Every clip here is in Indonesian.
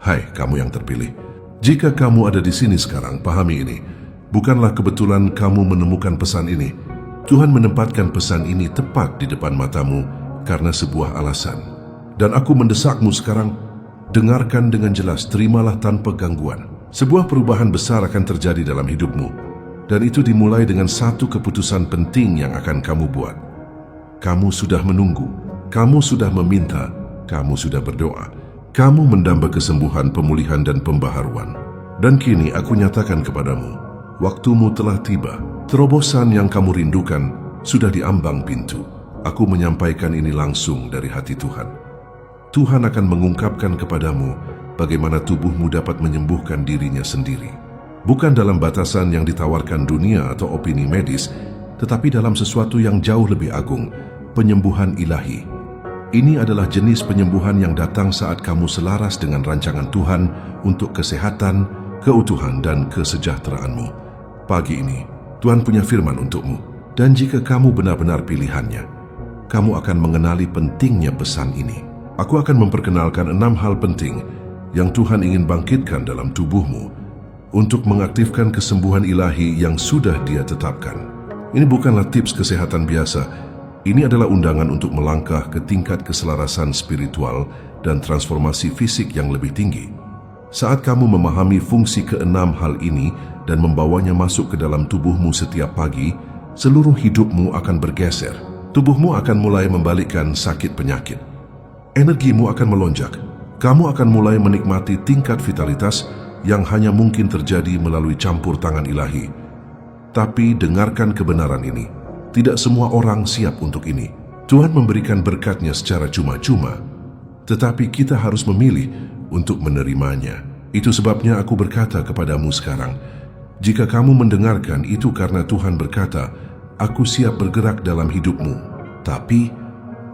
Hai kamu yang terpilih, jika kamu ada di sini sekarang, pahami ini. Bukanlah kebetulan kamu menemukan pesan ini. Tuhan menempatkan pesan ini tepat di depan matamu karena sebuah alasan. Dan aku mendesakmu sekarang, dengarkan dengan jelas, terimalah tanpa gangguan. Sebuah perubahan besar akan terjadi dalam hidupmu. Dan itu dimulai dengan satu keputusan penting yang akan kamu buat. Kamu sudah menunggu, kamu sudah meminta, kamu sudah berdoa. Kamu mendamba kesembuhan, pemulihan, dan pembaharuan. Dan kini aku nyatakan kepadamu, waktumu telah tiba. Terobosan yang kamu rindukan sudah diambang pintu. Aku menyampaikan ini langsung dari hati Tuhan. Tuhan akan mengungkapkan kepadamu bagaimana tubuhmu dapat menyembuhkan dirinya sendiri. Bukan dalam batasan yang ditawarkan dunia atau opini medis, tetapi dalam sesuatu yang jauh lebih agung, penyembuhan ilahi. Ini adalah jenis penyembuhan yang datang saat kamu selaras dengan rancangan Tuhan untuk kesehatan, keutuhan, dan kesejahteraanmu. Pagi ini, Tuhan punya firman untukmu, dan jika kamu benar-benar pilihannya, kamu akan mengenali pentingnya pesan ini. Aku akan memperkenalkan 6 hal penting yang Tuhan ingin bangkitkan dalam tubuhmu untuk mengaktifkan kesembuhan ilahi yang sudah Dia tetapkan. Ini bukanlah tips kesehatan biasa. Ini adalah undangan untuk melangkah ke tingkat keselarasan spiritual dan transformasi fisik yang lebih tinggi. Saat kamu memahami fungsi ke-6 hal ini dan membawanya masuk ke dalam tubuhmu setiap pagi, seluruh hidupmu akan bergeser. Tubuhmu akan mulai membalikkan sakit penyakit. Energimu akan melonjak. Kamu akan mulai menikmati tingkat vitalitas yang hanya mungkin terjadi melalui campur tangan ilahi. Tapi dengarkan kebenaran ini. Tidak semua orang siap untuk ini. Tuhan memberikan berkat-Nya secara cuma-cuma, tetapi kita harus memilih untuk menerimanya. Itu sebabnya aku berkata kepadamu sekarang, jika kamu mendengarkan itu karena Tuhan berkata, aku siap bergerak dalam hidupmu. Tapi,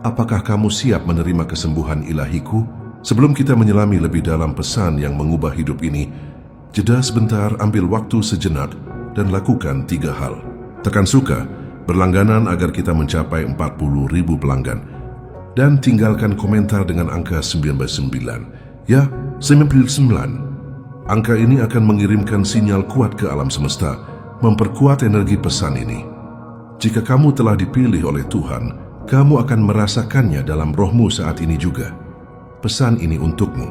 apakah kamu siap menerima kesembuhan ilahiku? Sebelum kita menyelami lebih dalam pesan yang mengubah hidup ini, jeda sebentar, ambil waktu sejenak, dan lakukan 3 hal. Tekan suka, berlangganan agar kita mencapai 40.000 pelanggan. Dan tinggalkan komentar dengan angka 99. Ya, 99. Angka ini akan mengirimkan sinyal kuat ke alam semesta, memperkuat energi pesan ini. Jika kamu telah dipilih oleh Tuhan, kamu akan merasakannya dalam rohmu saat ini juga. Pesan ini untukmu,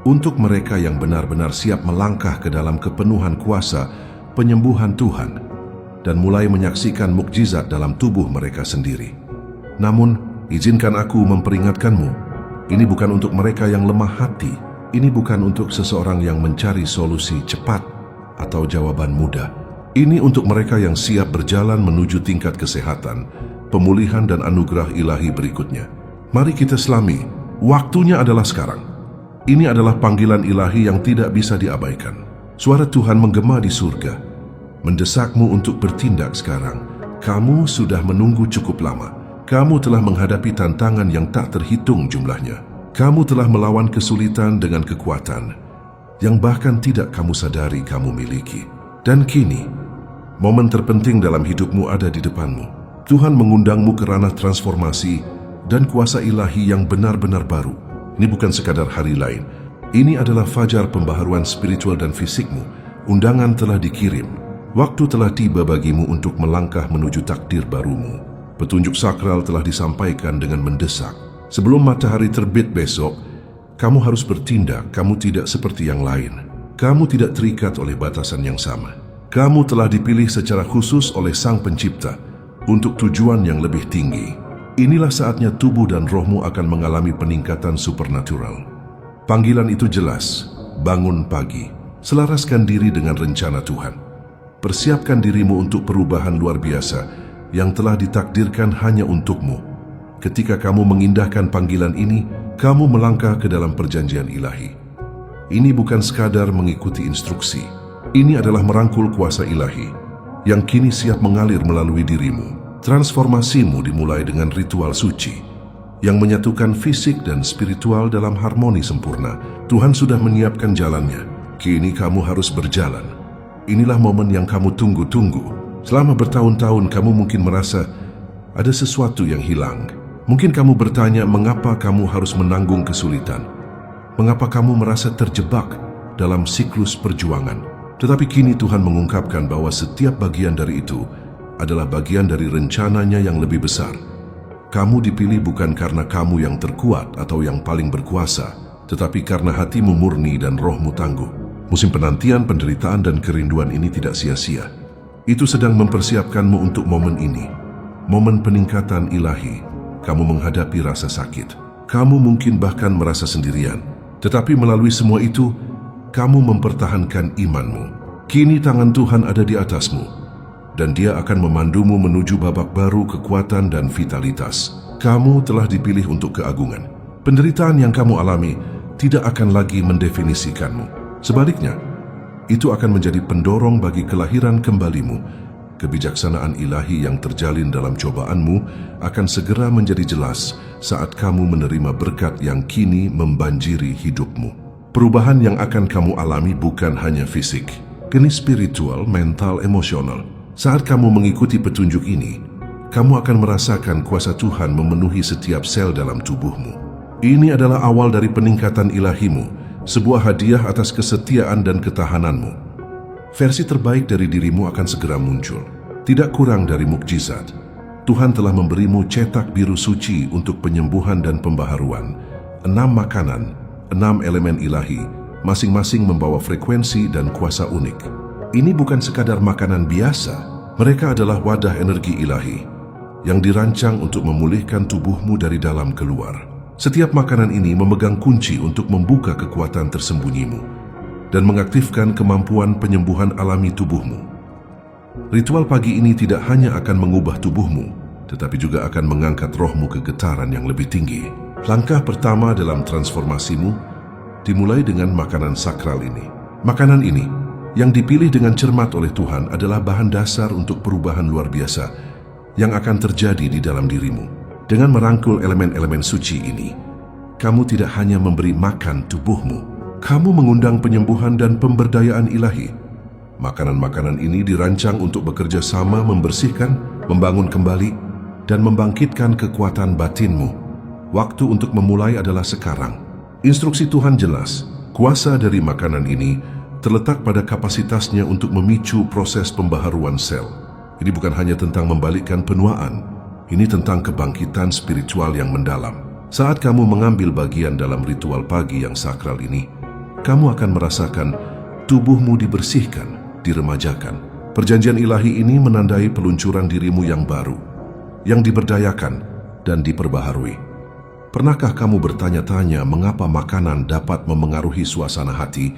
untuk mereka yang benar-benar siap melangkah ke dalam kepenuhan kuasa penyembuhan Tuhan dan mulai menyaksikan mukjizat dalam tubuh mereka sendiri. Namun, izinkan aku memperingatkanmu, ini bukan untuk mereka yang lemah hati. Ini bukan untuk seseorang yang mencari solusi cepat atau jawaban mudah. Ini untuk mereka yang siap berjalan menuju tingkat kesehatan, pemulihan, dan anugerah ilahi berikutnya. Mari kita selami, waktunya adalah sekarang. Ini adalah panggilan ilahi yang tidak bisa diabaikan. Suara Tuhan menggema di surga, mendesakmu untuk bertindak sekarang. Kamu sudah menunggu cukup lama. Kamu telah menghadapi tantangan yang tak terhitung jumlahnya. Kamu telah melawan kesulitan dengan kekuatan yang bahkan tidak kamu sadari kamu miliki. Dan kini, momen terpenting dalam hidupmu ada di depanmu. Tuhan mengundangmu ke ranah transformasi dan kuasa ilahi yang benar-benar baru. Ini bukan sekadar hari lain. Ini adalah fajar pembaharuan spiritual dan fisikmu. Undangan telah dikirim. Waktu telah tiba bagimu untuk melangkah menuju takdir barumu. Petunjuk sakral telah disampaikan dengan mendesak. Sebelum matahari terbit besok, kamu harus bertindak. Kamu tidak seperti yang lain. Kamu tidak terikat oleh batasan yang sama. Kamu telah dipilih secara khusus oleh Sang Pencipta untuk tujuan yang lebih tinggi. Inilah saatnya tubuh dan rohmu akan mengalami peningkatan supernatural. Panggilan itu jelas. Bangun pagi. Selaraskan diri dengan rencana Tuhan. Persiapkan dirimu untuk perubahan luar biasa yang telah ditakdirkan hanya untukmu. Ketika kamu mengindahkan panggilan ini, kamu melangkah ke dalam perjanjian ilahi. Ini bukan sekadar mengikuti instruksi. Ini adalah merangkul kuasa ilahi yang kini siap mengalir melalui dirimu. Transformasimu dimulai dengan ritual suci yang menyatukan fisik dan spiritual dalam harmoni sempurna. Tuhan sudah menyiapkan jalannya. Kini kamu harus berjalan. Inilah momen yang kamu tunggu-tunggu. Selama bertahun-tahun kamu mungkin merasa ada sesuatu yang hilang. Mungkin kamu bertanya mengapa kamu harus menanggung kesulitan. Mengapa kamu merasa terjebak dalam siklus perjuangan? Tetapi kini Tuhan mengungkapkan bahwa setiap bagian dari itu adalah bagian dari rencananya yang lebih besar. Kamu dipilih bukan karena kamu yang terkuat atau yang paling berkuasa, tetapi karena hatimu murni dan rohmu tangguh. Musim penantian, penderitaan, dan kerinduan ini tidak sia-sia. Itu sedang mempersiapkanmu untuk momen ini. Momen peningkatan ilahi. Kamu menghadapi rasa sakit. Kamu mungkin bahkan merasa sendirian. Tetapi melalui semua itu, kamu mempertahankan imanmu. Kini tangan Tuhan ada di atasmu, dan Dia akan memandumu menuju babak baru kekuatan dan vitalitas. Kamu telah dipilih untuk keagungan. Penderitaan yang kamu alami tidak akan lagi mendefinisikanmu. Sebaliknya, itu akan menjadi pendorong bagi kelahiran kembalimu. Kebijaksanaan ilahi yang terjalin dalam cobaanmu akan segera menjadi jelas saat kamu menerima berkat yang kini membanjiri hidupmu. Perubahan yang akan kamu alami bukan hanya fisik, kini spiritual, mental, emosional. Saat kamu mengikuti petunjuk ini, kamu akan merasakan kuasa Tuhan memenuhi setiap sel dalam tubuhmu. Ini adalah awal dari peningkatan ilahimu, sebuah hadiah atas kesetiaan dan ketahananmu. Versi terbaik dari dirimu akan segera muncul. Tidak kurang dari mukjizat, Tuhan telah memberimu cetak biru suci untuk penyembuhan dan pembaharuan. 6 makanan, 6 elemen ilahi, masing-masing membawa frekuensi dan kuasa unik. Ini bukan sekadar makanan biasa, mereka adalah wadah energi ilahi yang dirancang untuk memulihkan tubuhmu dari dalam keluar. Setiap makanan ini memegang kunci untuk membuka kekuatan tersembunyimu dan mengaktifkan kemampuan penyembuhan alami tubuhmu. Ritual pagi ini tidak hanya akan mengubah tubuhmu, tetapi juga akan mengangkat rohmu ke getaran yang lebih tinggi. Langkah pertama dalam transformasimu dimulai dengan makanan sakral ini. Makanan ini yang dipilih dengan cermat oleh Tuhan adalah bahan dasar untuk perubahan luar biasa yang akan terjadi di dalam dirimu. Dengan merangkul elemen-elemen suci ini, kamu tidak hanya memberi makan tubuhmu, kamu mengundang penyembuhan dan pemberdayaan ilahi. Makanan-makanan ini dirancang untuk bekerja sama membersihkan, membangun kembali, dan membangkitkan kekuatan batinmu. Waktu untuk memulai adalah sekarang. Instruksi Tuhan jelas, kuasa dari makanan ini terletak pada kapasitasnya untuk memicu proses pembaharuan sel. Ini bukan hanya tentang membalikkan penuaan, ini tentang kebangkitan spiritual yang mendalam. Saat kamu mengambil bagian dalam ritual pagi yang sakral ini, kamu akan merasakan tubuhmu dibersihkan, diremajakan. Perjanjian ilahi ini menandai peluncuran dirimu yang baru, yang diberdayakan dan diperbaharui. Pernahkah kamu bertanya-tanya mengapa makanan dapat memengaruhi suasana hati,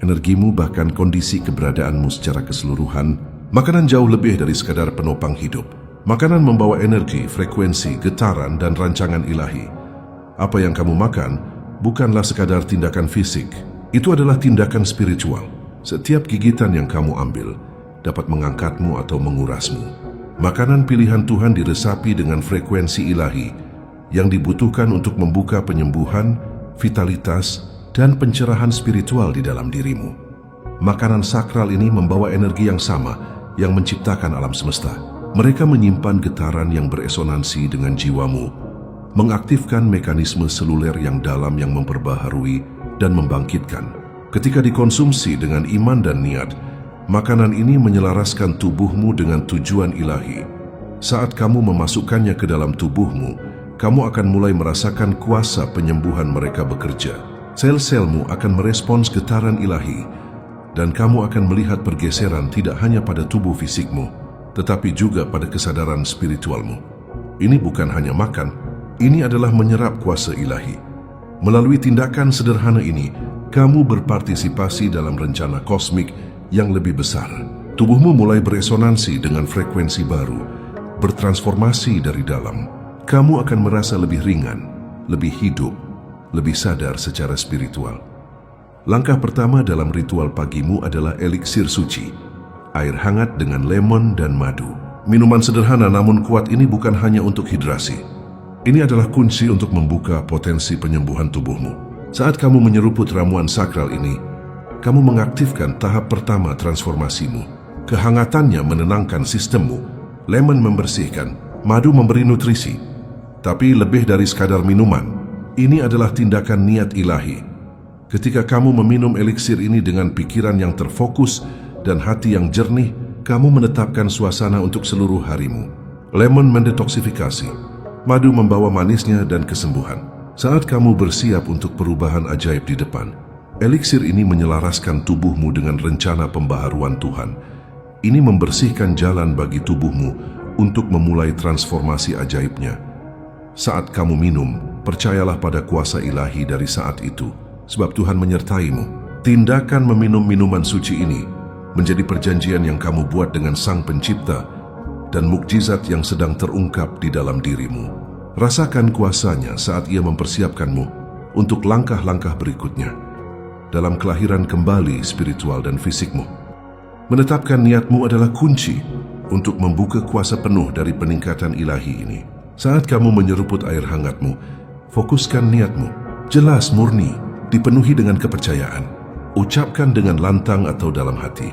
energimu, bahkan kondisi keberadaanmu secara keseluruhan? Makanan jauh lebih dari sekadar penopang hidup. Makanan membawa energi, frekuensi, getaran, dan rancangan ilahi. Apa yang kamu makan bukanlah sekadar tindakan fisik. Itu adalah tindakan spiritual. Setiap gigitan yang kamu ambil dapat mengangkatmu atau mengurasmu. Makanan pilihan Tuhan diresapi dengan frekuensi ilahi yang dibutuhkan untuk membuka penyembuhan, vitalitas, dan pencerahan spiritual di dalam dirimu. Makanan sakral ini membawa energi yang sama yang menciptakan alam semesta. Mereka menyimpan getaran yang beresonansi dengan jiwamu, mengaktifkan mekanisme seluler yang dalam yang memperbaharui dan membangkitkan. Ketika dikonsumsi dengan iman dan niat, makanan ini menyelaraskan tubuhmu dengan tujuan ilahi. Saat kamu memasukkannya ke dalam tubuhmu, kamu akan mulai merasakan kuasa penyembuhan mereka bekerja. Sel-selmu akan merespons getaran ilahi, dan kamu akan melihat pergeseran tidak hanya pada tubuh fisikmu, tetapi juga pada kesadaran spiritualmu. Ini bukan hanya makan, ini adalah menyerap kuasa ilahi. Melalui tindakan sederhana ini, kamu berpartisipasi dalam rencana kosmik yang lebih besar. Tubuhmu mulai beresonansi dengan frekuensi baru, bertransformasi dari dalam. Kamu akan merasa lebih ringan, lebih hidup, lebih sadar secara spiritual. Langkah pertama dalam ritual pagimu adalah eliksir suci, air hangat dengan lemon dan madu. Minuman sederhana namun kuat ini bukan hanya untuk hidrasi. Ini adalah kunci untuk membuka potensi penyembuhan tubuhmu. Saat kamu menyeruput ramuan sakral ini, kamu mengaktifkan tahap pertama transformasimu. Kehangatannya menenangkan sistemmu, lemon membersihkan, madu memberi nutrisi. Tapi lebih dari sekadar minuman, ini adalah tindakan niat ilahi. Ketika kamu meminum eliksir ini dengan pikiran yang terfokus dan hati yang jernih, kamu menetapkan suasana untuk seluruh harimu. Lemon mendetoksifikasi. Madu membawa manisnya dan kesembuhan. Saat kamu bersiap untuk perubahan ajaib di depan, eliksir ini menyelaraskan tubuhmu dengan rencana pembaharuan Tuhan. Ini membersihkan jalan bagi tubuhmu untuk memulai transformasi ajaibnya. Saat kamu minum, percayalah pada kuasa ilahi dari saat itu, sebab Tuhan menyertaimu. Tindakan meminum minuman suci ini menjadi perjanjian yang kamu buat dengan Sang Pencipta dan mukjizat yang sedang terungkap di dalam dirimu. Rasakan kuasanya saat Ia mempersiapkanmu untuk langkah-langkah berikutnya dalam kelahiran kembali spiritual dan fisikmu. Menetapkan niatmu adalah kunci untuk membuka kuasa penuh dari peningkatan ilahi ini. Saat kamu menyeruput air hangatmu, fokuskan niatmu, jelas murni, dipenuhi dengan kepercayaan. Ucapkan dengan lantang atau dalam hati,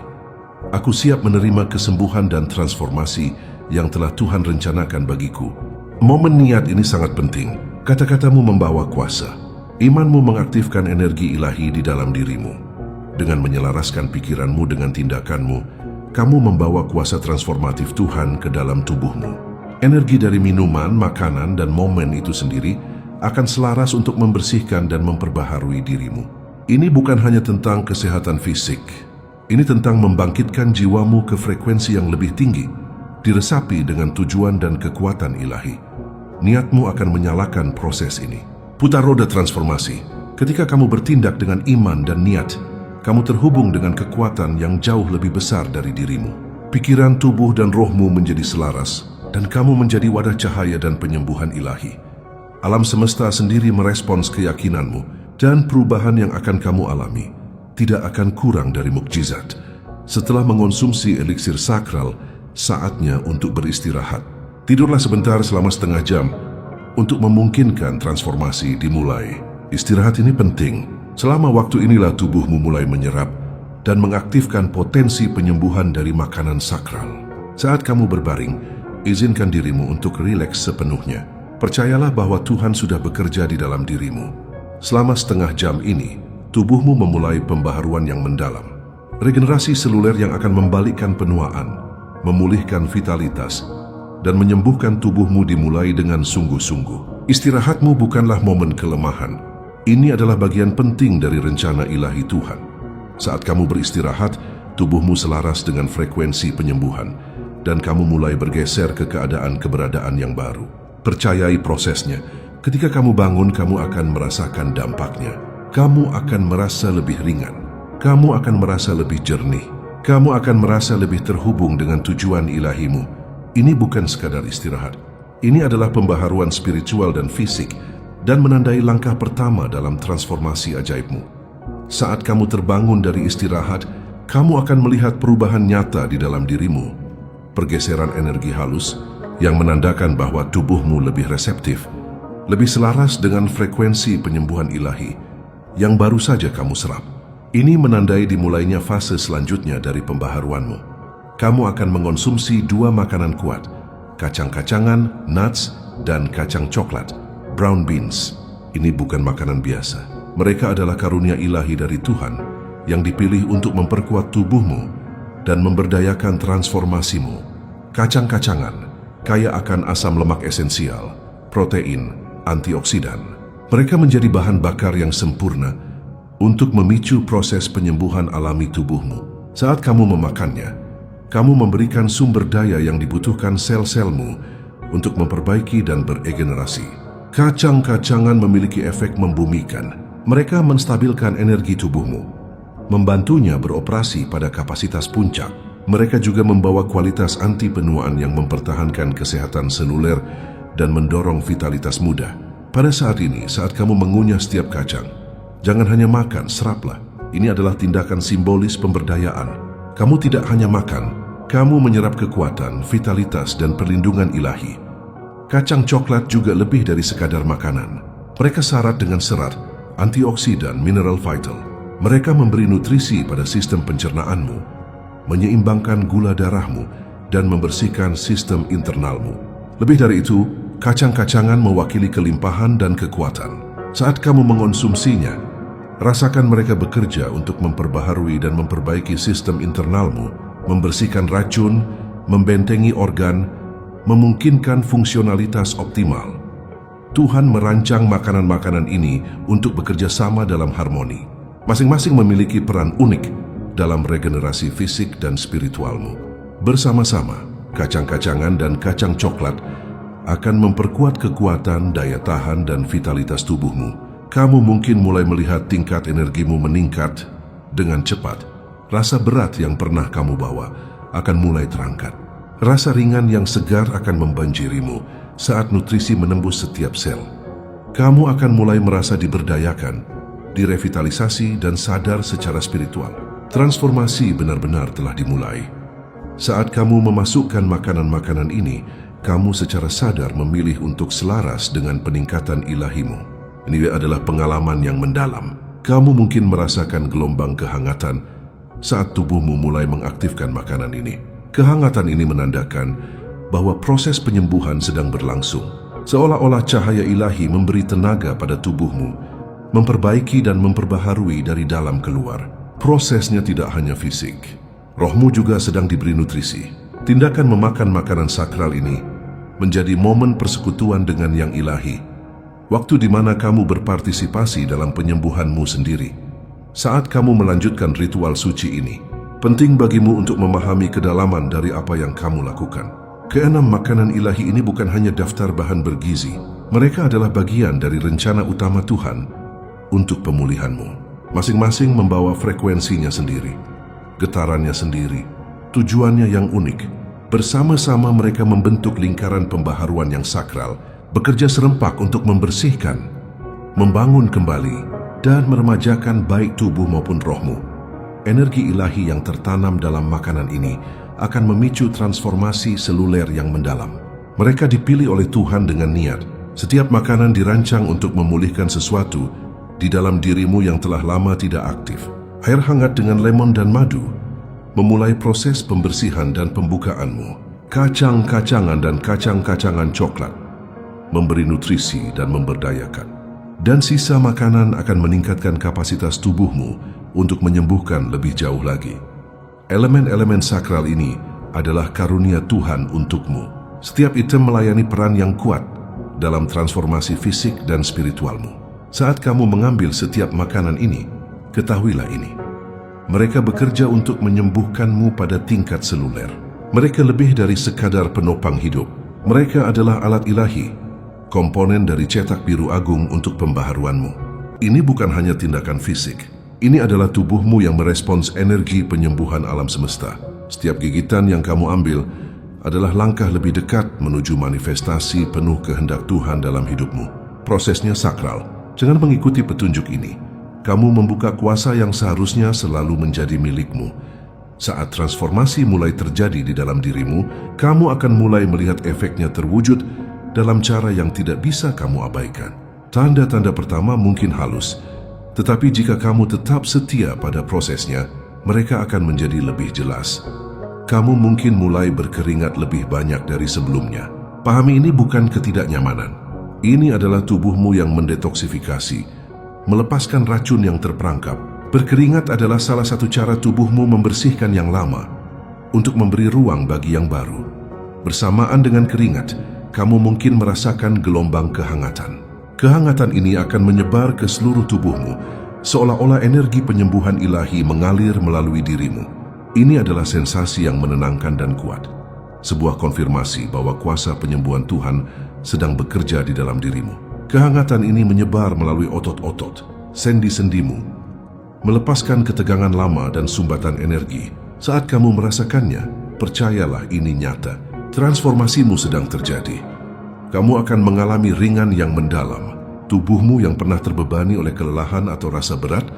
aku siap menerima kesembuhan dan transformasi yang telah Tuhan rencanakan bagiku. Momen niat ini sangat penting. Kata-katamu membawa kuasa. Imanmu mengaktifkan energi ilahi di dalam dirimu. Dengan menyelaraskan pikiranmu dengan tindakanmu, kamu membawa kuasa transformatif Tuhan ke dalam tubuhmu. Energi dari minuman, makanan, dan momen itu sendiri akan selaras untuk membersihkan dan memperbaharui dirimu. Ini bukan hanya tentang kesehatan fisik. Ini tentang membangkitkan jiwamu ke frekuensi yang lebih tinggi, diresapi dengan tujuan dan kekuatan ilahi. Niatmu akan menyalakan proses ini. Putar roda transformasi. Ketika kamu bertindak dengan iman dan niat, kamu terhubung dengan kekuatan yang jauh lebih besar dari dirimu. Pikiran, tubuh, dan rohmu menjadi selaras, dan kamu menjadi wadah cahaya dan penyembuhan ilahi. Alam semesta sendiri merespons keyakinanmu, dan perubahan yang akan kamu alami tidak akan kurang dari mukjizat. Setelah mengonsumsi eliksir sakral, saatnya untuk beristirahat. Tidurlah sebentar selama setengah jam untuk memungkinkan transformasi dimulai. Istirahat ini penting. Selama waktu inilah tubuhmu mulai menyerap dan mengaktifkan potensi penyembuhan dari makanan sakral. Saat kamu berbaring, izinkan dirimu untuk rileks sepenuhnya. Percayalah bahwa Tuhan sudah bekerja di dalam dirimu. Selama setengah jam ini, tubuhmu memulai pembaharuan yang mendalam. Regenerasi seluler yang akan membalikkan penuaan, memulihkan vitalitas, dan menyembuhkan tubuhmu dimulai dengan sungguh-sungguh. Istirahatmu bukanlah momen kelemahan. Ini adalah bagian penting dari rencana ilahi Tuhan. Saat kamu beristirahat, tubuhmu selaras dengan frekuensi penyembuhan, dan kamu mulai bergeser ke keberadaan yang baru. Percayai prosesnya. Ketika kamu bangun, kamu akan merasakan dampaknya. Kamu akan merasa lebih ringan. Kamu akan merasa lebih jernih. Kamu akan merasa lebih terhubung dengan tujuan ilahimu. Ini bukan sekadar istirahat. Ini adalah pembaharuan spiritual dan fisik dan menandai langkah pertama dalam transformasi ajaibmu. Saat kamu terbangun dari istirahat, kamu akan melihat perubahan nyata di dalam dirimu. Pergeseran energi halus yang menandakan bahwa tubuhmu lebih reseptif, lebih selaras dengan frekuensi penyembuhan ilahi yang baru saja kamu serap. Ini menandai dimulainya fase selanjutnya dari pembaharuanmu. Kamu akan mengonsumsi 2 makanan kuat, kacang-kacangan, nuts, dan kacang coklat, brown beans. Ini bukan makanan biasa. Mereka adalah karunia ilahi dari Tuhan yang dipilih untuk memperkuat tubuhmu dan memberdayakan transformasimu. Kacang-kacangan kaya akan asam lemak esensial, protein, antioksidan. Mereka menjadi bahan bakar yang sempurna untuk memicu proses penyembuhan alami tubuhmu. Saat kamu memakannya, kamu memberikan sumber daya yang dibutuhkan sel-selmu untuk memperbaiki dan beregenerasi. Kacang-kacangan memiliki efek membumikan. Mereka menstabilkan energi tubuhmu, membantunya beroperasi pada kapasitas puncak. Mereka juga membawa kualitas anti penuaan yang mempertahankan kesehatan seluler dan mendorong vitalitas muda. Pada saat ini, saat kamu mengunyah setiap kacang, jangan hanya makan, seraplah. Ini adalah tindakan simbolis pemberdayaan. Kamu tidak hanya makan, kamu menyerap kekuatan, vitalitas, dan perlindungan ilahi. Kacang coklat juga lebih dari sekadar makanan. Mereka syarat dengan serat, antioksidan, mineral vital. Mereka memberi nutrisi pada sistem pencernaanmu, menyeimbangkan gula darahmu, dan membersihkan sistem internalmu. Lebih dari itu, kacang-kacangan mewakili kelimpahan dan kekuatan. Saat kamu mengonsumsinya, Rasakan mereka bekerja untuk memperbaharui dan memperbaiki sistem internalmu, membersihkan racun, membentengi organ, memungkinkan fungsionalitas optimal. Tuhan merancang makanan-makanan ini untuk bekerja sama dalam harmoni. Masing-masing memiliki peran unik dalam regenerasi fisik dan spiritualmu. Bersama-sama, kacang-kacangan dan kacang coklat akan memperkuat kekuatan, daya tahan, dan vitalitas tubuhmu. Kamu mungkin mulai melihat tingkat energimu meningkat dengan cepat. Rasa berat yang pernah kamu bawa akan mulai terangkat. Rasa ringan yang segar akan membanjirimu saat nutrisi menembus setiap sel. Kamu akan mulai merasa diberdayakan, direvitalisasi, dan sadar secara spiritual. Transformasi benar-benar telah dimulai. Saat kamu memasukkan makanan-makanan ini, kamu secara sadar memilih untuk selaras dengan peningkatan ilahimu. Ini adalah pengalaman yang mendalam. Kamu mungkin merasakan gelombang kehangatan saat tubuhmu mulai mengaktifkan makanan ini. Kehangatan ini menandakan bahwa proses penyembuhan sedang berlangsung. Seolah-olah cahaya ilahi memberi tenaga pada tubuhmu, memperbaiki dan memperbaharui dari dalam keluar. Prosesnya tidak hanya fisik. Rohmu juga sedang diberi nutrisi. Tindakan memakan makanan sakral ini menjadi momen persekutuan dengan yang ilahi. Waktu di mana kamu berpartisipasi dalam penyembuhanmu sendiri. Saat kamu melanjutkan ritual suci ini, penting bagimu untuk memahami kedalaman dari apa yang kamu lakukan. Keenam makanan ilahi ini bukan hanya daftar bahan bergizi. Mereka adalah bagian dari rencana utama Tuhan untuk pemulihanmu. Masing-masing membawa frekuensinya sendiri, getarannya sendiri, tujuannya yang unik. Bersama-sama mereka membentuk lingkaran pembaharuan yang sakral, bekerja serempak untuk membersihkan, membangun kembali, dan meremajakan baik tubuh maupun rohmu. Energi ilahi yang tertanam dalam makanan ini akan memicu transformasi seluler yang mendalam. Mereka dipilih oleh Tuhan dengan niat. Setiap makanan dirancang untuk memulihkan sesuatu di dalam dirimu yang telah lama tidak aktif. Air hangat dengan lemon dan madu memulai proses pembersihan dan pembukaanmu. Kacang-kacangan dan kacang-kacangan coklat memberi nutrisi dan memberdayakan. Dan sisa makanan akan meningkatkan kapasitas tubuhmu untuk menyembuhkan lebih jauh lagi. Elemen-elemen sakral ini adalah karunia Tuhan untukmu. Setiap item melayani peran yang kuat dalam transformasi fisik dan spiritualmu. Saat kamu mengambil setiap makanan ini, ketahuilah ini. Mereka bekerja untuk menyembuhkanmu pada tingkat seluler. Mereka lebih dari sekadar penopang hidup. Mereka adalah alat ilahi, komponen dari cetak biru agung untuk pembaharuanmu. Ini bukan hanya tindakan fisik. Ini adalah tubuhmu yang merespons energi penyembuhan alam semesta. Setiap gigitan yang kamu ambil adalah langkah lebih dekat menuju manifestasi penuh kehendak Tuhan dalam hidupmu. Prosesnya sakral. Jangan mengikuti petunjuk ini. Kamu membuka kuasa yang seharusnya selalu menjadi milikmu. Saat transformasi mulai terjadi di dalam dirimu, kamu akan mulai melihat efeknya terwujud dalam cara yang tidak bisa kamu abaikan. Tanda-tanda pertama mungkin halus, tetapi jika kamu tetap setia pada prosesnya, mereka akan menjadi lebih jelas. Kamu mungkin mulai berkeringat lebih banyak dari sebelumnya. Pahami ini bukan ketidaknyamanan. Ini adalah tubuhmu yang mendetoksifikasi, melepaskan racun yang terperangkap. Berkeringat adalah salah satu cara tubuhmu membersihkan yang lama untuk memberi ruang bagi yang baru. Bersamaan dengan keringat, kamu mungkin merasakan gelombang kehangatan. Kehangatan ini akan menyebar ke seluruh tubuhmu, seolah-olah energi penyembuhan ilahi mengalir melalui dirimu. Ini adalah sensasi yang menenangkan dan kuat. Sebuah konfirmasi bahwa kuasa penyembuhan Tuhan sedang bekerja di dalam dirimu. Kehangatan ini menyebar melalui otot-otot, sendi-sendimu, melepaskan ketegangan lama dan sumbatan energi. Saat kamu merasakannya, percayalah ini nyata. Transformasimu sedang terjadi. Kamu akan mengalami ringan yang mendalam. Tubuhmu yang pernah terbebani oleh kelelahan atau rasa berat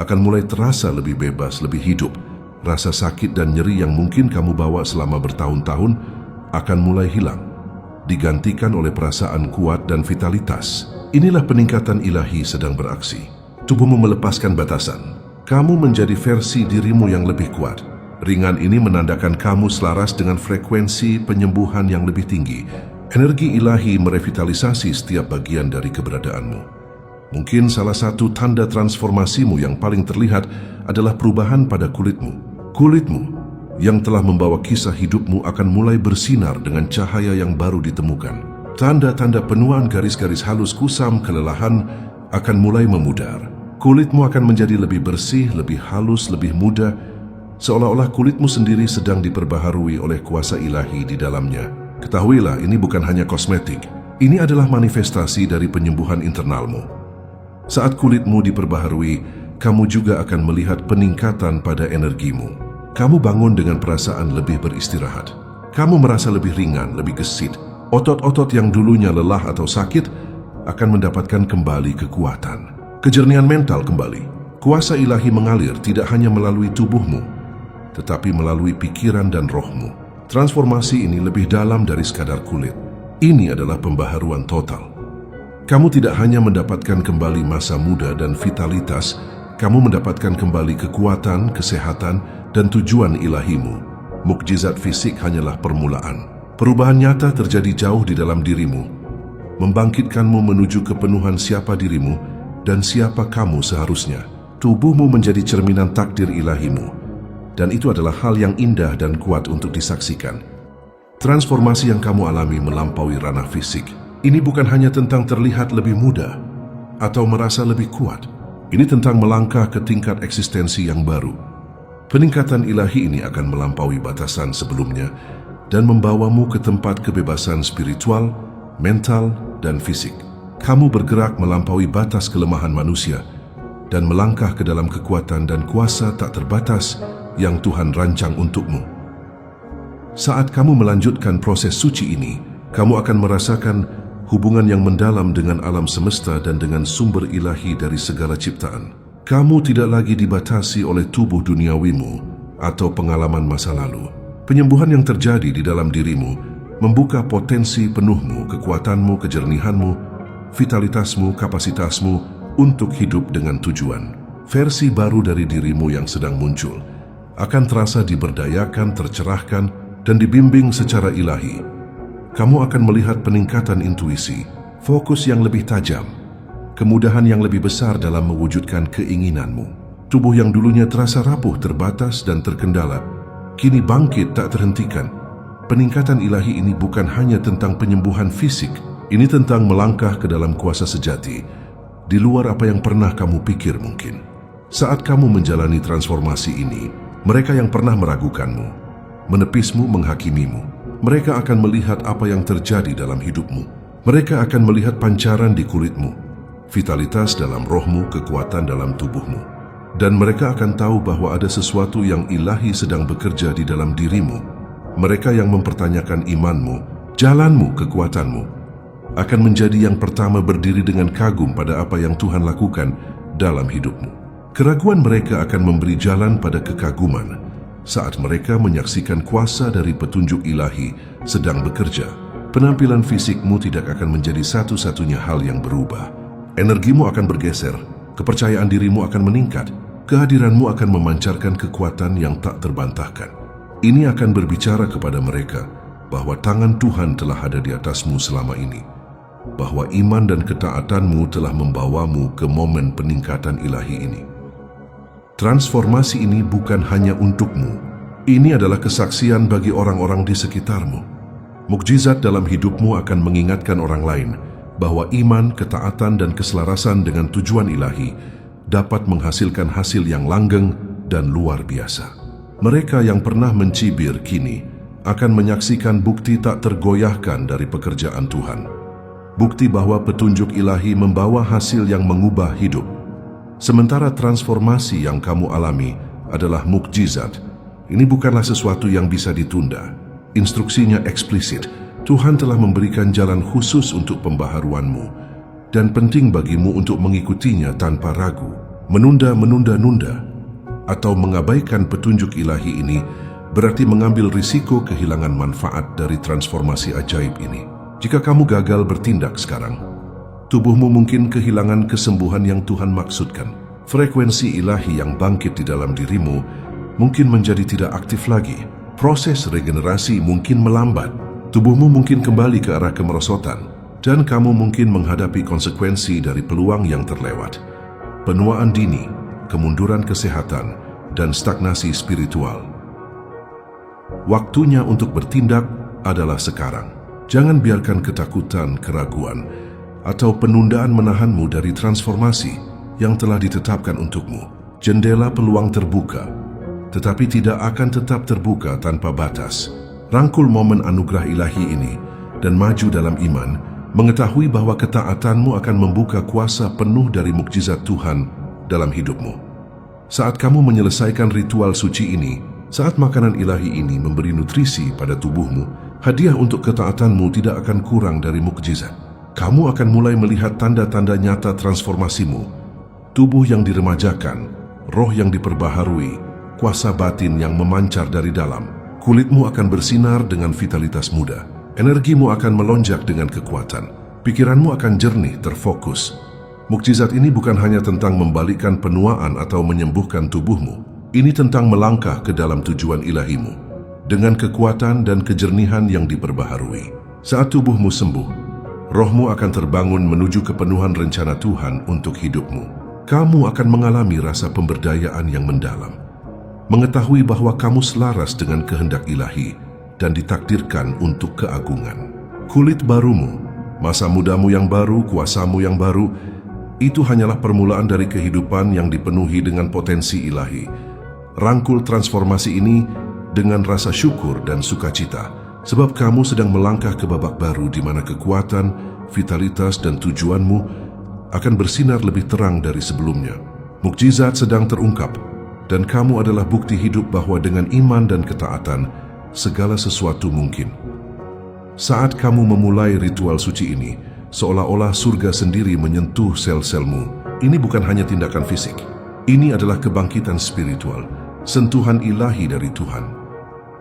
akan mulai terasa lebih bebas, lebih hidup. Rasa sakit dan nyeri yang mungkin kamu bawa selama bertahun-tahun akan mulai hilang, digantikan oleh perasaan kuat dan vitalitas. Inilah peningkatan ilahi sedang beraksi. Tubuhmu melepaskan batasan. Kamu menjadi versi dirimu yang lebih kuat. Ringan ini menandakan kamu selaras dengan frekuensi penyembuhan yang lebih tinggi. Energi ilahi merevitalisasi setiap bagian dari keberadaanmu. Mungkin salah satu tanda transformasimu yang paling terlihat adalah perubahan pada kulitmu. Kulitmu yang telah membawa kisah hidupmu akan mulai bersinar dengan cahaya yang baru ditemukan. Tanda-tanda penuaan garis-garis halus kusam kelelahan akan mulai memudar. Kulitmu akan menjadi lebih bersih, lebih halus, lebih muda, seolah-olah kulitmu sendiri sedang diperbaharui oleh kuasa ilahi di dalamnya. Ketahuilah, ini bukan hanya kosmetik. Ini adalah manifestasi dari penyembuhan internalmu. Saat kulitmu diperbaharui, kamu juga akan melihat peningkatan pada energimu. Kamu bangun dengan perasaan lebih beristirahat. Kamu merasa lebih ringan, lebih gesit. Otot-otot yang dulunya lelah atau sakit akan mendapatkan kembali kekuatan. Kejernihan mental kembali. Kuasa ilahi mengalir tidak hanya melalui tubuhmu, tetapi melalui pikiran dan rohmu. Transformasi ini lebih dalam dari sekadar kulit. Ini adalah pembaharuan total. Kamu tidak hanya mendapatkan kembali masa muda dan vitalitas, kamu mendapatkan kembali kekuatan, kesehatan, dan tujuan ilahimu. Mukjizat fisik hanyalah permulaan. Perubahan nyata terjadi jauh di dalam dirimu, membangkitkanmu menuju kepenuhan siapa dirimu dan siapa kamu seharusnya. Tubuhmu menjadi cerminan takdir ilahimu, dan itu adalah hal yang indah dan kuat untuk disaksikan. Transformasi yang kamu alami melampaui ranah fisik. Ini bukan hanya tentang terlihat lebih muda atau merasa lebih kuat. Ini tentang melangkah ke tingkat eksistensi yang baru. Peningkatan ilahi ini akan melampaui batasan sebelumnya dan membawamu ke tempat kebebasan spiritual, mental, dan fisik. Kamu bergerak melampaui batas kelemahan manusia dan melangkah ke dalam kekuatan dan kuasa tak terbatas yang Tuhan rancang untukmu. Saat kamu melanjutkan proses suci ini, kamu akan merasakan hubungan yang mendalam dengan alam semesta dan dengan sumber ilahi dari segala ciptaan. Kamu tidak lagi dibatasi oleh tubuh duniawimu atau pengalaman masa lalu. Penyembuhan yang terjadi di dalam dirimu membuka potensi penuhmu, kekuatanmu, kejernihanmu, vitalitasmu, kapasitasmu untuk hidup dengan tujuan. Versi baru dari dirimu yang sedang muncul akan terasa diberdayakan, tercerahkan, dan dibimbing secara ilahi. Kamu akan melihat peningkatan intuisi, fokus yang lebih tajam, kemudahan yang lebih besar dalam mewujudkan keinginanmu. Tubuh yang dulunya terasa rapuh, terbatas, dan terkendala, kini bangkit tak terhentikan. Peningkatan ilahi ini bukan hanya tentang penyembuhan fisik, ini tentang melangkah ke dalam kuasa sejati, di luar apa yang pernah kamu pikir mungkin. Saat kamu menjalani transformasi ini, mereka yang pernah meragukanmu, menepismu, menghakimimu, mereka akan melihat apa yang terjadi dalam hidupmu. Mereka akan melihat pancaran di kulitmu, vitalitas dalam rohmu, kekuatan dalam tubuhmu. Dan mereka akan tahu bahwa ada sesuatu yang ilahi sedang bekerja di dalam dirimu. Mereka yang mempertanyakan imanmu, jalanmu, kekuatanmu, akan menjadi yang pertama berdiri dengan kagum pada apa yang Tuhan lakukan dalam hidupmu. Keraguan mereka akan memberi jalan pada kekaguman saat mereka menyaksikan kuasa dari petunjuk ilahi sedang bekerja. Penampilan fisikmu tidak akan menjadi satu-satunya hal yang berubah. Energimu akan bergeser, kepercayaan dirimu akan meningkat, kehadiranmu akan memancarkan kekuatan yang tak terbantahkan. Ini akan berbicara kepada mereka bahwa tangan Tuhan telah ada di atasmu selama ini, bahwa iman dan ketaatanmu telah membawamu ke momen peningkatan ilahi ini. Transformasi ini bukan hanya untukmu. Ini adalah kesaksian bagi orang-orang di sekitarmu. Mukjizat dalam hidupmu akan mengingatkan orang lain bahwa iman, ketaatan, dan keselarasan dengan tujuan ilahi dapat menghasilkan hasil yang langgeng dan luar biasa. Mereka yang pernah mencibir kini akan menyaksikan bukti tak tergoyahkan dari pekerjaan Tuhan. Bukti bahwa petunjuk ilahi membawa hasil yang mengubah hidup. Sementara transformasi yang kamu alami adalah mukjizat, ini bukanlah sesuatu yang bisa ditunda. Instruksinya eksplisit. Tuhan telah memberikan jalan khusus untuk pembaharuanmu, dan penting bagimu untuk mengikutinya tanpa ragu. Menunda, atau mengabaikan petunjuk ilahi ini berarti mengambil risiko kehilangan manfaat dari transformasi ajaib ini. Jika kamu gagal bertindak sekarang, tubuhmu mungkin kehilangan kesembuhan yang Tuhan maksudkan. Frekuensi ilahi yang bangkit di dalam dirimu mungkin menjadi tidak aktif lagi. Proses regenerasi mungkin melambat. Tubuhmu mungkin kembali ke arah kemerosotan, dan kamu mungkin menghadapi konsekuensi dari peluang yang terlewat. Penuaan dini, kemunduran kesehatan, dan stagnasi spiritual. Waktunya untuk bertindak adalah sekarang. Jangan biarkan ketakutan, keraguan, atau penundaan menahanmu dari transformasi yang telah ditetapkan untukmu. Jendela peluang terbuka, tetapi tidak akan tetap terbuka tanpa batas. Rangkul momen anugerah ilahi ini dan maju dalam iman, mengetahui bahwa ketaatanmu akan membuka kuasa penuh dari mukjizat Tuhan dalam hidupmu. Saat kamu menyelesaikan ritual suci ini, saat makanan ilahi ini memberi nutrisi pada tubuhmu, hadiah untuk ketaatanmu tidak akan kurang dari mukjizat. Kamu akan mulai melihat tanda-tanda nyata transformasimu, tubuh yang diremajakan, roh yang diperbaharui, kuasa batin yang memancar dari dalam. Kulitmu akan bersinar dengan vitalitas muda. Energimu akan melonjak dengan kekuatan. Pikiranmu akan jernih, terfokus. Mukjizat ini bukan hanya tentang membalikkan penuaan atau menyembuhkan tubuhmu. Ini tentang melangkah ke dalam tujuan ilahimu dengan kekuatan dan kejernihan yang diperbaharui. Saat tubuhmu sembuh, rohmu akan terbangun menuju kepenuhan rencana Tuhan untuk hidupmu. Kamu akan mengalami rasa pemberdayaan yang mendalam, mengetahui bahwa kamu selaras dengan kehendak ilahi dan ditakdirkan untuk keagungan. Kulit barumu, masa mudamu yang baru, kuasamu yang baru, itu hanyalah permulaan dari kehidupan yang dipenuhi dengan potensi ilahi. Rangkul transformasi ini dengan rasa syukur dan sukacita, sebab kamu sedang melangkah ke babak baru di mana kekuatan, vitalitas, dan tujuanmu akan bersinar lebih terang dari sebelumnya. Mukjizat sedang terungkap, dan kamu adalah bukti hidup bahwa dengan iman dan ketaatan, segala sesuatu mungkin. Saat kamu memulai ritual suci ini, seolah-olah surga sendiri menyentuh sel-selmu. Ini bukan hanya tindakan fisik. Ini adalah kebangkitan spiritual, sentuhan ilahi dari Tuhan,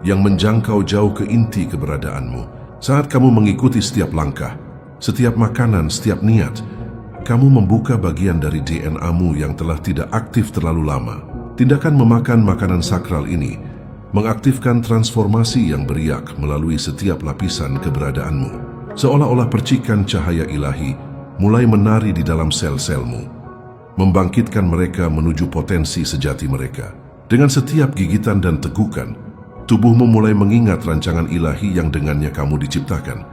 yang menjangkau jauh ke inti keberadaanmu. Saat kamu mengikuti setiap langkah, setiap makanan, setiap niat, kamu membuka bagian dari DNA-mu yang telah tidak aktif terlalu lama. Tindakan memakan makanan sakral ini mengaktifkan transformasi yang beriak melalui setiap lapisan keberadaanmu. Seolah-olah percikan cahaya ilahi mulai menari di dalam sel-selmu, membangkitkan mereka menuju potensi sejati mereka. Dengan setiap gigitan dan tegukan, tubuhmu mulai mengingat rancangan ilahi yang dengannya kamu diciptakan.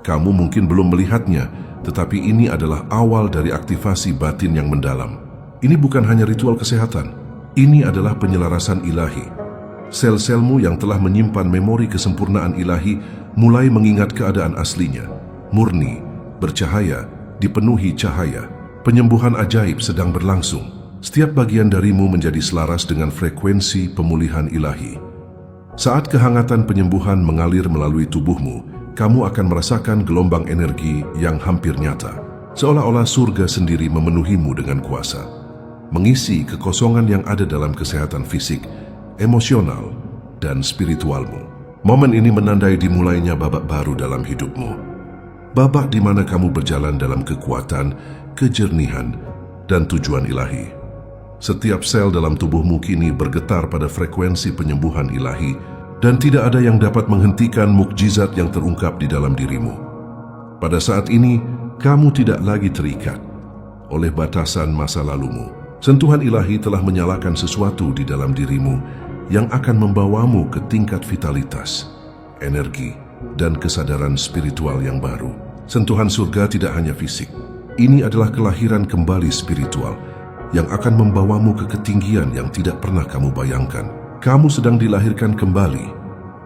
Kamu mungkin belum melihatnya, tetapi ini adalah awal dari aktivasi batin yang mendalam. Ini bukan hanya ritual kesehatan. Ini adalah penyelarasan ilahi. Sel-selmu yang telah menyimpan memori kesempurnaan ilahi mulai mengingat keadaan aslinya. Murni, bercahaya, dipenuhi cahaya. Penyembuhan ajaib sedang berlangsung. Setiap bagian darimu menjadi selaras dengan frekuensi pemulihan ilahi. Saat kehangatan penyembuhan mengalir melalui tubuhmu, kamu akan merasakan gelombang energi yang hampir nyata. Seolah-olah surga sendiri memenuhimu dengan kuasa, mengisi kekosongan yang ada dalam kesehatan fisik, emosional, dan spiritualmu. Momen ini menandai dimulainya babak baru dalam hidupmu. Babak di mana kamu berjalan dalam kekuatan, kejernihan, dan tujuan ilahi. Setiap sel dalam tubuhmu kini bergetar pada frekuensi penyembuhan ilahi, dan tidak ada yang dapat menghentikan mukjizat yang terungkap di dalam dirimu. Pada saat ini, kamu tidak lagi terikat oleh batasan masa lalumu. Sentuhan ilahi telah menyalakan sesuatu di dalam dirimu yang akan membawamu ke tingkat vitalitas, energi, dan kesadaran spiritual yang baru. Sentuhan surga tidak hanya fisik. Ini adalah kelahiran kembali spiritual yang akan membawamu ke ketinggian yang tidak pernah kamu bayangkan. Kamu sedang dilahirkan kembali,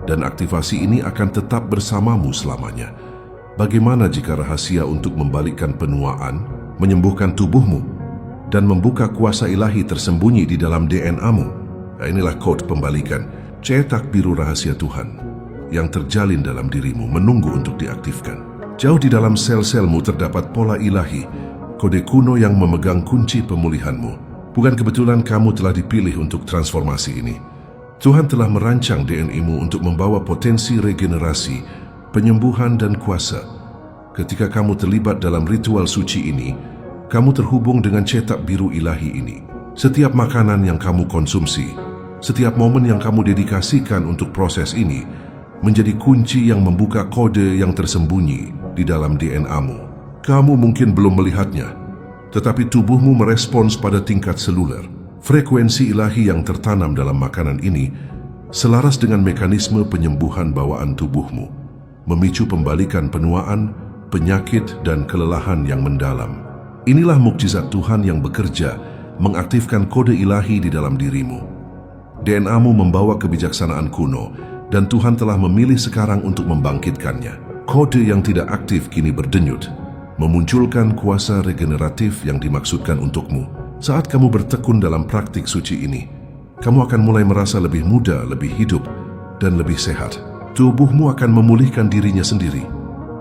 dan aktivasi ini akan tetap bersamamu selamanya. Bagaimana jika rahasia untuk membalikkan penuaan, menyembuhkan tubuhmu, dan membuka kuasa ilahi tersembunyi di dalam DNA-mu? Nah, inilah kode pembalikan, cetak biru rahasia Tuhan yang terjalin dalam dirimu menunggu untuk diaktifkan. Jauh di dalam sel-selmu terdapat pola ilahi, kode kuno yang memegang kunci pemulihanmu. Bukan kebetulan kamu telah dipilih untuk transformasi ini. Tuhan telah merancang DNA-mu untuk membawa potensi regenerasi, penyembuhan, dan kuasa. Ketika kamu terlibat dalam ritual suci ini, kamu terhubung dengan cetak biru ilahi ini. Setiap makanan yang kamu konsumsi, setiap momen yang kamu dedikasikan untuk proses ini, menjadi kunci yang membuka kode yang tersembunyi di dalam DNA-mu. Kamu mungkin belum melihatnya, tetapi tubuhmu merespons pada tingkat seluler. Frekuensi ilahi yang tertanam dalam makanan ini selaras dengan mekanisme penyembuhan bawaan tubuhmu, memicu pembalikan penuaan, penyakit, dan kelelahan yang mendalam. Inilah mukjizat Tuhan yang bekerja, mengaktifkan kode ilahi di dalam dirimu. DNA-mu membawa kebijaksanaan kuno, dan Tuhan telah memilih sekarang untuk membangkitkannya. Kode yang tidak aktif kini berdenyut, memunculkan kuasa regeneratif yang dimaksudkan untukmu. Saat kamu bertekun dalam praktik suci ini, kamu akan mulai merasa lebih muda, lebih hidup, dan lebih sehat. Tubuhmu akan memulihkan dirinya sendiri,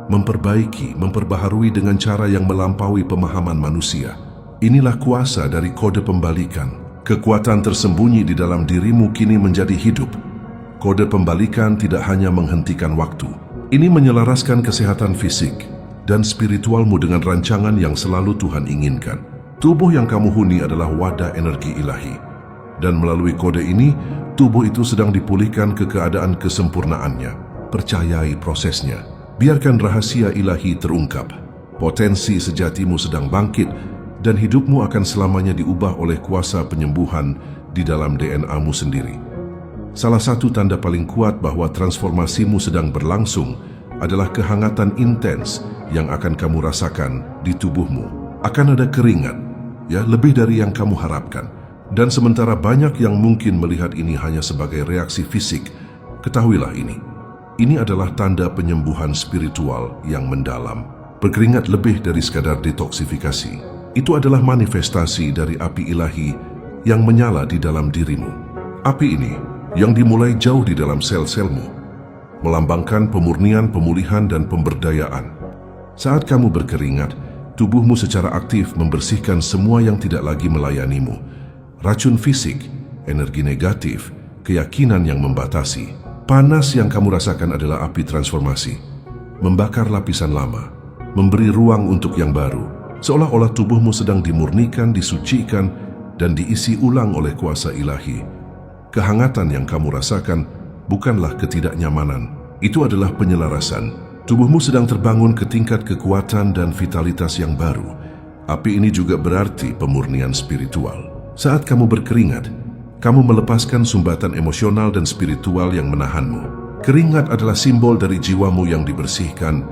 memperbaiki, memperbaharui dengan cara yang melampaui pemahaman manusia. Inilah kuasa dari kode pembalikan. Kekuatan tersembunyi di dalam dirimu kini menjadi hidup. Kode pembalikan tidak hanya menghentikan waktu. Ini menyelaraskan kesehatan fisik dan spiritualmu dengan rancangan yang selalu Tuhan inginkan. Tubuh yang kamu huni adalah wadah energi ilahi. Dan melalui kode ini, tubuh itu sedang dipulihkan ke keadaan kesempurnaannya. Percayai prosesnya. Biarkan rahasia ilahi terungkap. Potensi sejatimu sedang bangkit, dan hidupmu akan selamanya diubah oleh kuasa penyembuhan di dalam DNA-mu sendiri. Salah satu tanda paling kuat bahwa transformasimu sedang berlangsung adalah kehangatan intens yang akan kamu rasakan di tubuhmu. Akan ada keringat, lebih dari yang kamu harapkan. Dan sementara banyak yang mungkin melihat ini hanya sebagai reaksi fisik, ketahuilah ini. Ini adalah tanda penyembuhan spiritual yang mendalam. Berkeringat lebih dari sekadar detoksifikasi. Itu adalah manifestasi dari api ilahi yang menyala di dalam dirimu. Api ini yang dimulai jauh di dalam sel-selmu, melambangkan pemurnian, pemulihan, dan pemberdayaan. Saat kamu berkeringat, tubuhmu secara aktif membersihkan semua yang tidak lagi melayanimu. Racun fisik, energi negatif, keyakinan yang membatasi. Panas yang kamu rasakan adalah api transformasi, membakar lapisan lama, memberi ruang untuk yang baru. Seolah-olah tubuhmu sedang dimurnikan, disucikan, dan diisi ulang oleh kuasa ilahi. Kehangatan yang kamu rasakan bukanlah ketidaknyamanan, itu adalah penyelarasan. Tubuhmu sedang terbangun ke tingkat kekuatan dan vitalitas yang baru. Api ini juga berarti pemurnian spiritual. Saat kamu berkeringat, kamu melepaskan sumbatan emosional dan spiritual yang menahanmu. Keringat adalah simbol dari jiwamu yang dibersihkan,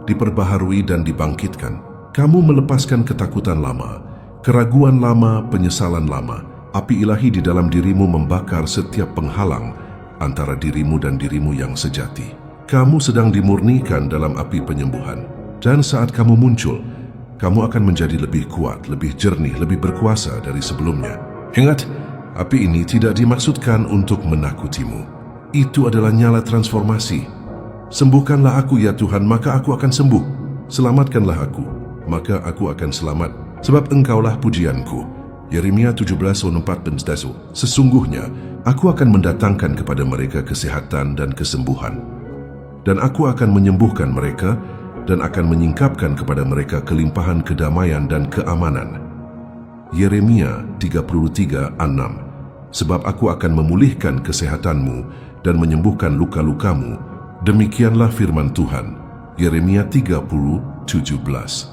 diperbaharui, dan dibangkitkan. Kamu melepaskan ketakutan lama, keraguan lama, penyesalan lama. Api ilahi di dalam dirimu membakar setiap penghalang antara dirimu dan dirimu yang sejati. Kamu sedang dimurnikan dalam api penyembuhan. Dan saat kamu muncul, kamu akan menjadi lebih kuat, lebih jernih, lebih berkuasa dari sebelumnya. Ingat, api ini tidak dimaksudkan untuk menakutimu. Itu adalah nyala transformasi. Sembuhkanlah aku ya Tuhan, maka aku akan sembuh. Selamatkanlah aku, maka aku akan selamat. Sebab engkaulah pujianku. Yeremia 17:4. Sesungguhnya, aku akan mendatangkan kepada mereka kesehatan dan kesembuhan. Dan aku akan menyembuhkan mereka dan akan menyingkapkan kepada mereka kelimpahan kedamaian dan keamanan. Yeremia 33:6. Sebab aku akan memulihkan kesehatanmu dan menyembuhkan luka-lukamu. Demikianlah firman Tuhan. Yeremia 30:17.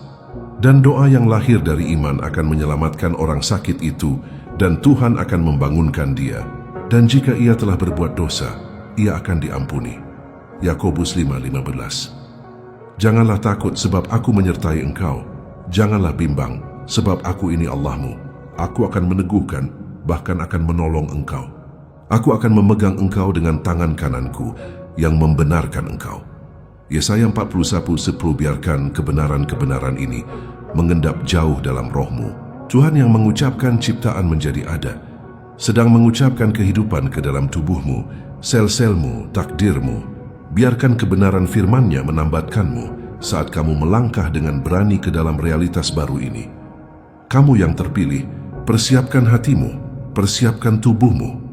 Dan doa yang lahir dari iman akan menyelamatkan orang sakit itu, dan Tuhan akan membangunkan dia. Dan jika ia telah berbuat dosa, ia akan diampuni. Yakobus 5:15. Janganlah takut sebab aku menyertai engkau. Janganlah bimbang sebab aku ini Allahmu. Aku akan meneguhkan, bahkan akan menolong engkau. Aku akan memegang engkau dengan tangan kananku yang membenarkan engkau. Yesaya 41:10. Biarkan kebenaran-kebenaran ini mengendap jauh dalam rohmu. Tuhan yang mengucapkan ciptaan menjadi ada, sedang mengucapkan kehidupan ke dalam tubuhmu, sel-selmu, takdirmu. Biarkan kebenaran firman-Nya menambatkanmu saat kamu melangkah dengan berani ke dalam realitas baru ini. Kamu yang terpilih, persiapkan hatimu, persiapkan tubuhmu,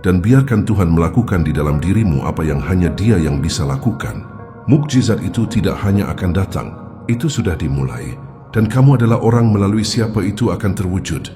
dan biarkan Tuhan melakukan di dalam dirimu apa yang hanya Dia yang bisa lakukan. Mukjizat itu tidak hanya akan datang, itu sudah dimulai, dan kamu adalah orang melalui siapa itu akan terwujud.